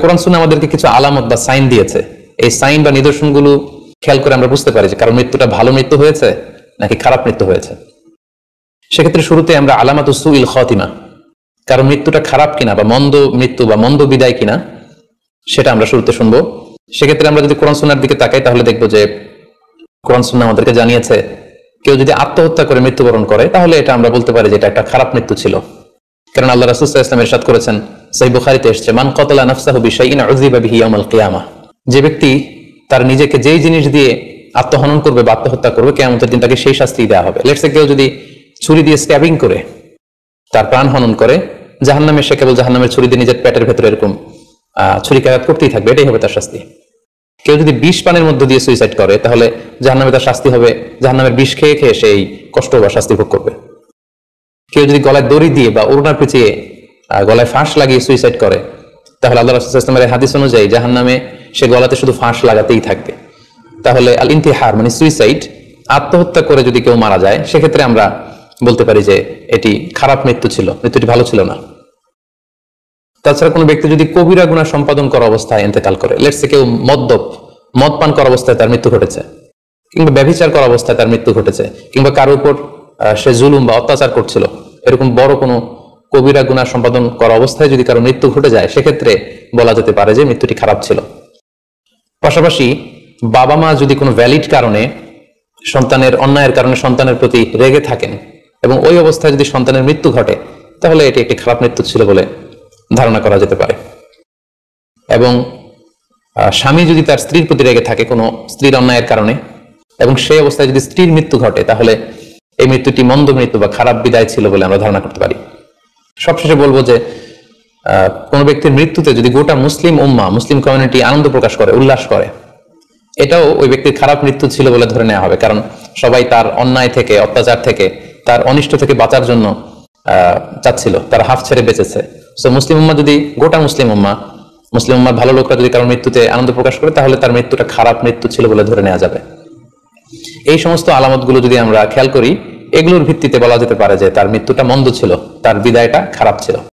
কোরআন সুন্নাহ আমাদেরকে কিছু আলামত বা সাইন দিয়েছে। এই সাইন বা নিদর্শনগুলো খেয়াল করে আমরা বুঝতে পারি যে কারণ মৃত্যুটা ভালো মৃত্যু হয়েছে নাকি খারাপ মৃত্যু হয়েছে। সেক্ষেত্রে শুরুতে আমরা আলামাতু সুইল খাতিমা, কারণ মৃত্যুটা খারাপ কিনা বা মন্দ মৃত্যু বা মন্দ বিদায় কিনা সেটা আমরা শুরুতে শুনবো। সেক্ষেত্রে আমরা যদি কোরআন সুন্নাহর দিকে তাকাই তাহলে দেখবো যে কোরআন সুন্নাহ আমাদেরকে জানিয়েছে কেউ যদি আত্মহত্যা করে মৃত্যুবরণ করে তাহলে এটা আমরা বলতে পারি যে এটা একটা খারাপ মৃত্যু ছিল। কারণ আল্লাহ রাসূল সাল্লাল্লাহু আলাইহি ওয়াসাল্লাম ইরশাদ করেছেন, সহিহ বুখারীতে এসেছে, মান কাতালা নাফসাহু বিশাইইন উযিবা বিহি ইয়াউমাল কিয়ামাহ, যে ব্যক্তি তার নিজেকে যেই জিনিস দিয়ে আত্মহনন করবে বা আত্মহত্যা করবে কিয়ামতের দিন তাকে সেই শাস্তি দেওয়া হবে। লেটস সে কেউ যদি ছুরি দিয়ে স্ট্যাবিং করে তার প্রাণ হনন করে, জাহান্নামে সে কেবল জাহান্নামের ছুরি দিয়ে নিজের পেটের ভেতরে এরকম ছুরিকাঘাত করতেই থাকবে, এটাই হবে তার শাস্তি। কেউ যদি বিষ পানের মধ্যে দিয়ে সুইসাইড করে তাহলে জাহান্নামে তার শাস্তি হবে জাহান্নামের বিষ খেয়ে খেয়ে সেই কষ্ট বা শাস্তি ভোগ করবে। কেউ যদি গলায় দড়ি দিয়ে বা ওড়না পেঁচিয়ে গলায় ফাঁস লাগিয়ে সুইসাইড করে তাহলে আল্লাহ রাসূল সাল্লাল্লাহু আলাইহি ওয়াসাল্লামের হাদিস অনুযায়ী জাহান্নামে সে গলাতে শুধু ফাঁস লাগাতেই থাকবে। তাহলে আল ইন্তিহার মানে সুইসাইড, আত্মহত্যা করে যদি কেউ মারা যায় সেক্ষেত্রে আমরা বলতে পারি যে এটি খারাপ মৃত্যু ছিল, মৃত্যুটি ভালো ছিল না। তাছাড়া কোনো ব্যক্তি যদি কবিরা গুনাহ সম্পাদন করা অবস্থায় ইন্তেকাল করে, লেটস সে কেউ মদ পান করা অবস্থায় তার মৃত্যু ঘটেছে, কিংবা ব্যভিচার করা অবস্থায় তার মৃত্যু ঘটেছে, কিংবা কারোর উপর সে জুলুম বা অত্যাচার করছিল, এরকম বড় কোনো কবিরা গুনাহ সম্পাদন করা অবস্থায় যদি কারো মৃত্যু ঘটে যায় সেক্ষেত্রে বলা যেতে পারে যে মৃত্যুটি খারাপ ছিল। পাশাপাশি বাবা মা যদি কোনো ভ্যালিড কারণে সন্তানের অন্যায়ের কারণে সন্তানের প্রতি রেগে থাকেন এবং ওই অবস্থায় যদি সন্তানের মৃত্যু ঘটে তাহলে এটি একটি খারাপ মৃত্যু ছিল বলে ধারণা করা যেতে পারে। এবং স্বামী যদি তার স্ত্রীর প্রতি রেগে থাকে কোনো স্ত্রীর অন্যায়ের কারণে এবং সেই অবস্থায় যদি স্ত্রীর মৃত্যু ঘটে তাহলে এই মৃত্যুটি মন্দ মৃত্যু বা খারাপ বিদায় ছিল বলে আমরা ধারণা করতে পারি। সবশেষে বলবো যে কোন ব্যক্তির মৃত্যুতে যদি গোটা মুসলিম উম্মাহ, মুসলিম কমিউনিটি আনন্দ প্রকাশ করে, উল্লাস করে, এটাও ওই ব্যক্তির খারাপ মৃত্যু ছিল বলে ধরে নেওয়া হবে। কারণ সবাই তার অন্যায় থেকে, অত্যাচার থেকে, তার অনিষ্ট থেকে বাঁচার জন্য চাচ্ছিল, তারা হাফ ছেড়ে বেঁচেছে। সো মুসলিম উম্মাহ যদি, গোটা মুসলিম উম্মাহর ভালো লোকরা যদি কারোর মৃত্যুতে আনন্দ প্রকাশ করে তাহলে তার মৃত্যুটা খারাপ মৃত্যু ছিল বলে ধরে নেওয়া যাবে। এই সমস্ত আলামতগুলো যদি আমরা খেয়াল করি এগুলোর ভিত্তিতে বলা যেতে পারে যে তার মৃত্যুটা মন্দ ছিল, তার বিদায়টা খারাপ ছিল।